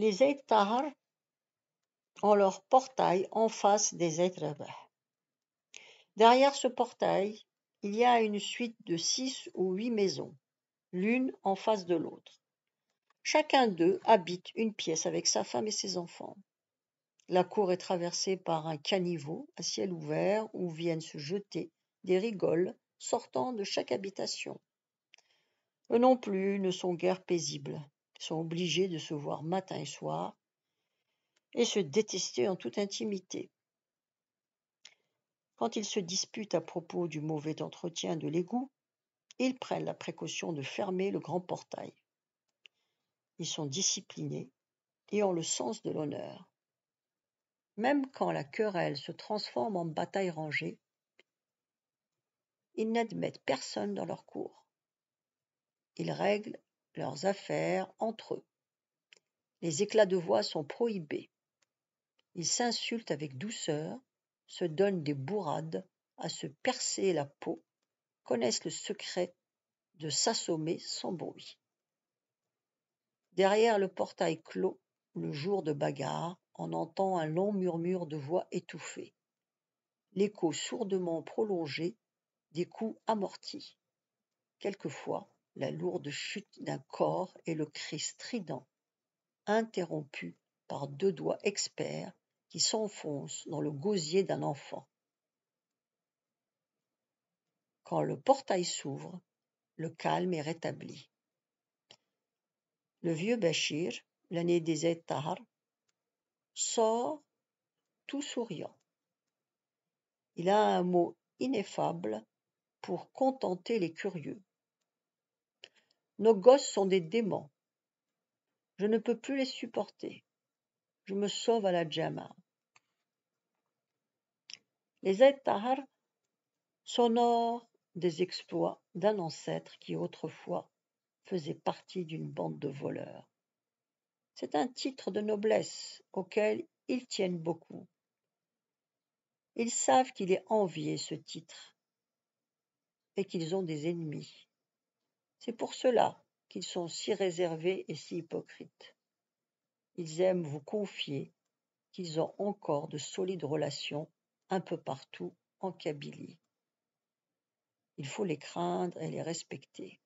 Les Zayd Tahar ont leur portail en face des Zayd Rabah. Derrière ce portail, il y a une suite de 6 ou 8 maisons, l'une en face de l'autre. Chacun d'eux habite une pièce avec sa femme et ses enfants. La cour est traversée par un caniveau à ciel ouvert où viennent se jeter des rigoles sortant de chaque habitation. Eux non plus ne sont guère paisibles, ils sont obligés de se voir matin et soir et se détester en toute intimité. Quand ils se disputent à propos du mauvais entretien de l'égout, ils prennent la précaution de fermer le grand portail. Ils sont disciplinés et ont le sens de l'honneur. Même quand la querelle se transforme en bataille rangée, ils n'admettent personne dans leur cour. Ils règlent leurs affaires entre eux. Les éclats de voix sont prohibés. Ils s'insultent avec douceur, se donnent des bourrades à se percer la peau, connaissent le secret de s'assommer sans bruit. Derrière le portail clos, le jour de bagarre, on entend un long murmure de voix étouffée, l'écho sourdement prolongé des coups amortis. Quelquefois, la lourde chute d'un corps et le cri strident, interrompu par 2 doigts experts qui s'enfoncent dans le gosier d'un enfant. Quand le portail s'ouvre, le calme est rétabli. Le vieux Bachir, l'aîné des Zayd Tahar, sort tout souriant. Il a un mot ineffable pour contenter les curieux. Nos gosses sont des démons. Je ne peux plus les supporter. Je me sauve à la Jama. Les Zayd Tahar s'honorent des exploits d'un ancêtre qui autrefois faisait partie d'une bande de voleurs. C'est un titre de noblesse auquel ils tiennent beaucoup. Ils savent qu'il est envié, ce titre, et qu'ils ont des ennemis. C'est pour cela qu'ils sont si réservés et si hypocrites. Ils aiment vous confier qu'ils ont encore de solides relations un peu partout en Kabylie. Il faut les craindre et les respecter.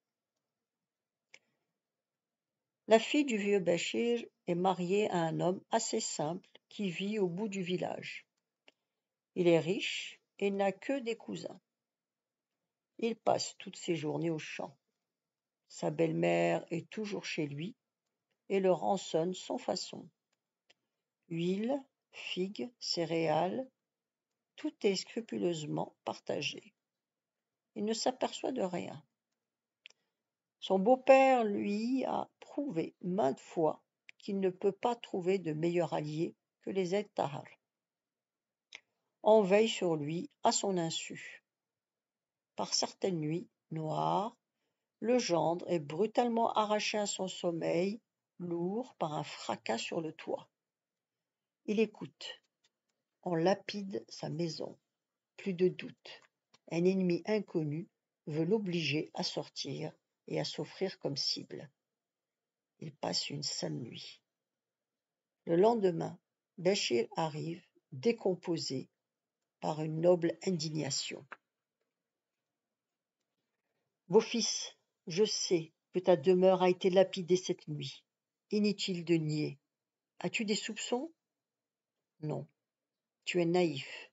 La fille du vieux Bachir est mariée à un homme assez simple qui vit au bout du village. Il est riche et n'a que des cousins. Il passe toutes ses journées au champ. Sa belle-mère est toujours chez lui et le rançonne sans façon. Huile, figues, céréales, tout est scrupuleusement partagé. Il ne s'aperçoit de rien. Son beau-père lui a prouvé maintes fois qu'il ne peut pas trouver de meilleur allié que les Zayd Tahar. On veille sur lui à son insu. Par certaines nuits noires, le gendre est brutalement arraché à son sommeil, lourd par un fracas sur le toit. Il écoute. On lapide sa maison. Plus de doute. Un ennemi inconnu veut l'obliger à sortir et à s'offrir comme cible. Il passe une sale nuit. Le lendemain, Bachir arrive, décomposé par une noble indignation. Beau-fils, je sais que ta demeure a été lapidée cette nuit. Inutile de nier. As-tu des soupçons? Non. Tu es naïf.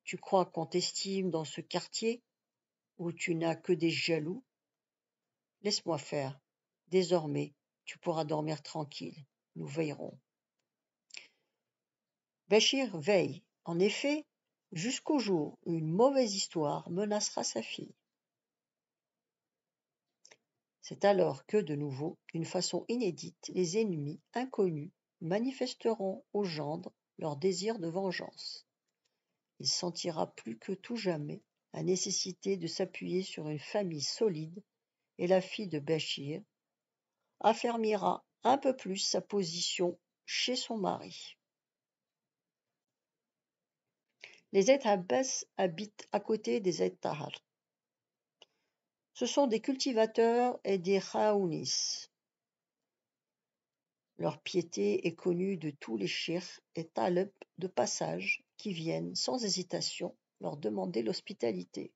Tu crois qu'on t'estime dans ce quartier où tu n'as que des jaloux? Laisse-moi faire. Désormais, tu pourras dormir tranquille. Nous veillerons. Bachir veille, en effet, jusqu'au jour où une mauvaise histoire menacera sa fille. C'est alors que, de nouveau, d'une façon inédite, les ennemis inconnus manifesteront au gendre leur désir de vengeance. Il sentira plus que tout jamais la nécessité de s'appuyer sur une famille solide et la fille de Bachir affermira un peu plus sa position chez son mari. Les Zayd Abbas habitent à côté des Zayd Tahar. Ce sont des cultivateurs et des Khaounis. Leur piété est connue de tous les chirs et talibs de passage qui viennent sans hésitation leur demander l'hospitalité.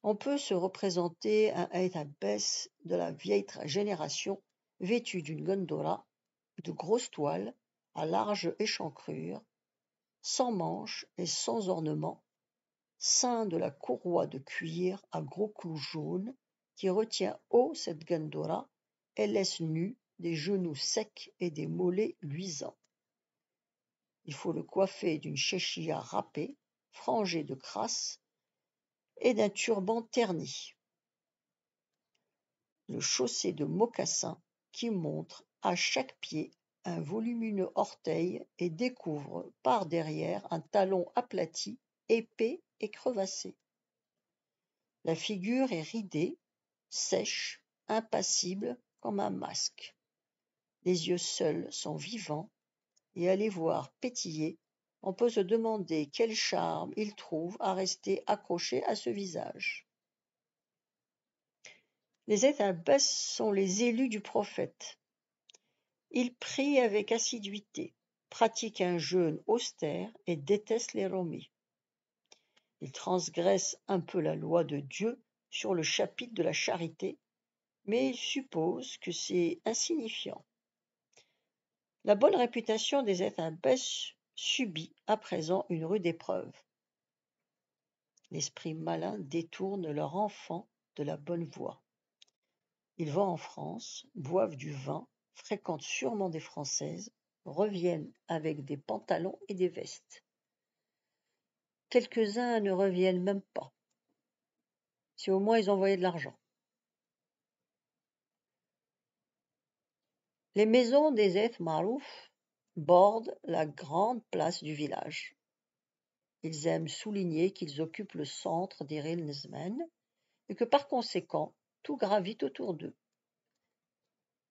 On peut se représenter un Eid Abbès de la vieille génération vêtu d'une gondora de grosse toile à large échancrure, sans manches et sans ornements, ceint de la courroie de cuir à gros clous jaunes qui retient haut cette gondora et laisse nus des genoux secs et des mollets luisants. Il faut le coiffer d'une chéchia râpée, frangée de crasse, et d'un turban terni. Le chausser de mocassins qui montre à chaque pied un volumineux orteil et découvre par derrière un talon aplati, épais et crevassé. La figure est ridée, sèche, impassible comme un masque. Les yeux seuls sont vivants, et à les voir pétiller, on peut se demander quel charme il trouve à rester accroché à ce visage. Les Eid Abbès sont les élus du prophète. Ils prient avec assiduité, pratiquent un jeûne austère et détestent les romis. Ils transgressent un peu la loi de Dieu sur le chapitre de la charité, mais ils supposent que c'est insignifiant. La bonne réputation des Eid Abbès subit à présent une rude épreuve. L'esprit malin détourne leur enfant de la bonne voie. Ils vont en France, boivent du vin, fréquentent sûrement des Françaises, reviennent avec des pantalons et des vestes. Quelques-uns ne reviennent même pas. Si au moins ils envoyaient de l'argent. Les maisons des Eid Marouf bordent la grande place du village. Ils aiment souligner qu'ils occupent le centre des Nizmen et que par conséquent, tout gravite autour d'eux.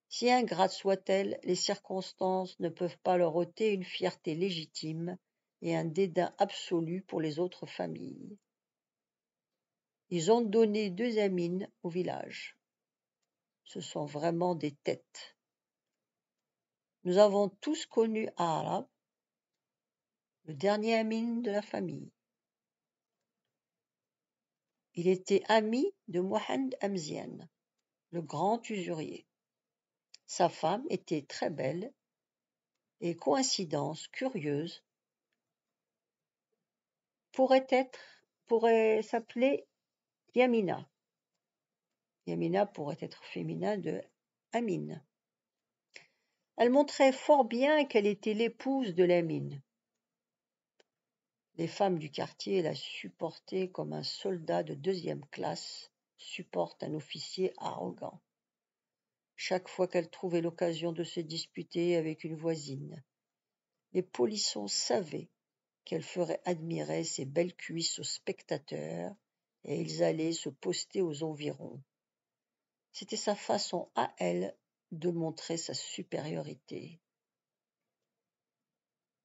Si ingrates soient-elles, les circonstances ne peuvent pas leur ôter une fierté légitime et un dédain absolu pour les autres familles. Ils ont donné 2 amines au village. Ce sont vraiment des têtes. Nous avons tous connu Arab, le dernier amin de la famille. Il était ami de Mohamed Amzian, le grand usurier. Sa femme était très belle et, coïncidence curieuse, pourrait s'appeler Yamina. Yamina pourrait être féminin de Amin. Elle montrait fort bien qu'elle était l'épouse de l'Amin. Les femmes du quartier la supportaient comme un soldat de 2e classe supporte un officier arrogant. Chaque fois qu'elle trouvait l'occasion de se disputer avec une voisine, les polissons savaient qu'elle ferait admirer ses belles cuisses aux spectateurs et ils allaient se poster aux environs. C'était sa façon à elle de montrer sa supériorité.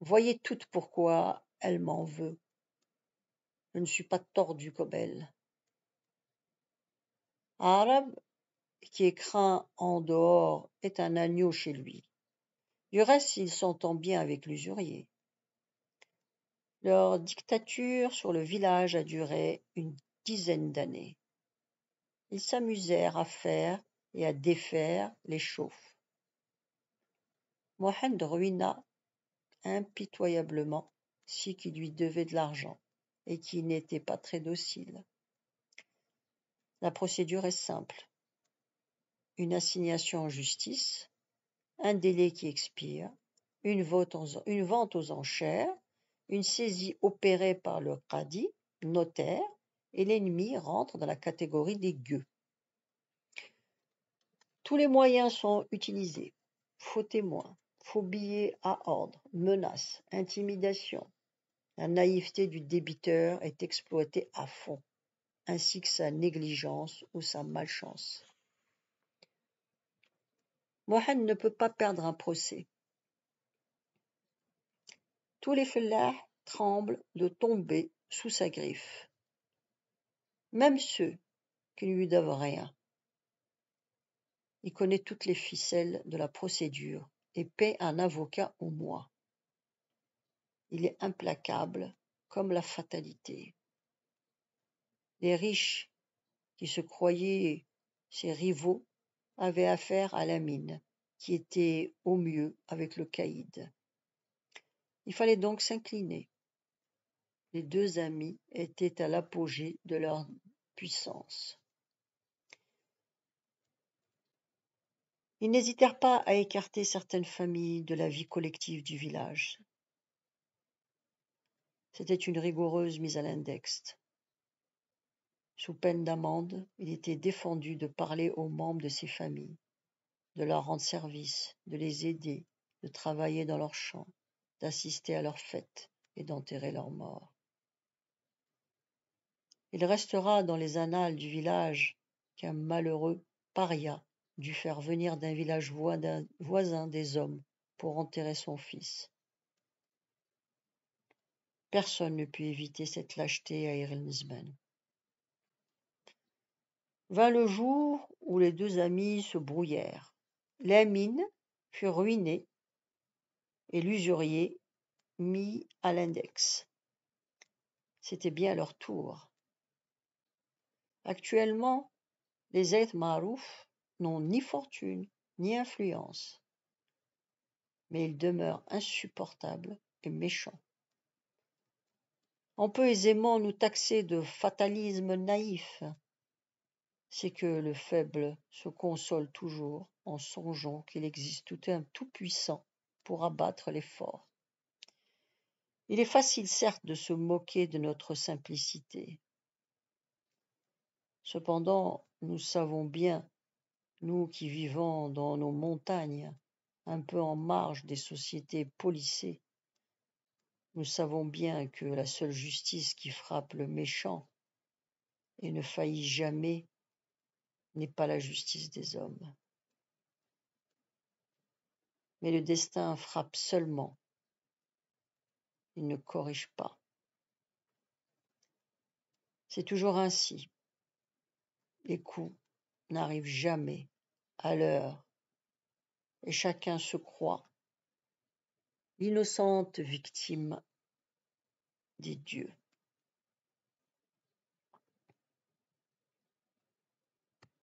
Voyez toutes pourquoi elle m'en veut. Je ne suis pas tordu comme elle. Arabe, qui est craint en dehors, est un agneau chez lui. Du reste, il s'entend bien avec l'usurier. Leur dictature sur le village a duré une 10aine d'années. Ils s'amusèrent à faire et à défaire les chauffes. Mohamed ruina impitoyablement ceux qui lui devaient de l'argent et qui n'étaient pas très dociles. La procédure est simple. Une assignation en justice, un délai qui expire, une vente aux enchères, une saisie opérée par le qadi, notaire, et l'ennemi rentre dans la catégorie des gueux. Tous les moyens sont utilisés. Faux témoins, faux billets à ordre, menaces, intimidation. La naïveté du débiteur est exploitée à fond, ainsi que sa négligence ou sa malchance. Mohamed ne peut pas perdre un procès. Tous les fellahs tremblent de tomber sous sa griffe, même ceux qui ne lui doivent rien. Il connaît toutes les ficelles de la procédure et paie un avocat au mois. Il est implacable comme la fatalité. Les riches, qui se croyaient ses rivaux, avaient affaire à Lamine, qui était au mieux avec le caïd. Il fallait donc s'incliner. Les deux amis étaient à l'apogée de leur puissance. Ils n'hésitèrent pas à écarter certaines familles de la vie collective du village. C'était une rigoureuse mise à l'index. Sous peine d'amende, il était défendu de parler aux membres de ces familles, de leur rendre service, de les aider, de travailler dans leurs champs, d'assister à leurs fêtes et d'enterrer leurs morts. Il restera dans les annales du village qu'un malheureux paria dut faire venir d'un village voisin des hommes pour enterrer son fils. Personne ne put éviter cette lâcheté à Erlensben. Vint le jour où les deux amis se brouillèrent. Lamine fut ruiné et l'usurier mis à l'index. C'était bien leur tour. Actuellement, les Zayd Marouf n'ont ni fortune ni influence, mais ils demeurent insupportables et méchants. On peut aisément nous taxer de fatalisme naïf. C'est que le faible se console toujours en songeant qu'il existe un tout-puissant pour abattre les forts. Il est facile, certes, de se moquer de notre simplicité. Cependant, nous savons bien, nous qui vivons dans nos montagnes, un peu en marge des sociétés policées, nous savons bien que la seule justice qui frappe le méchant et ne faillit jamais n'est pas la justice des hommes. Mais le destin frappe seulement, il ne corrige pas. C'est toujours ainsi. Les coups n'arrivent jamais à l'heure et chacun se croit l'innocente victime des dieux.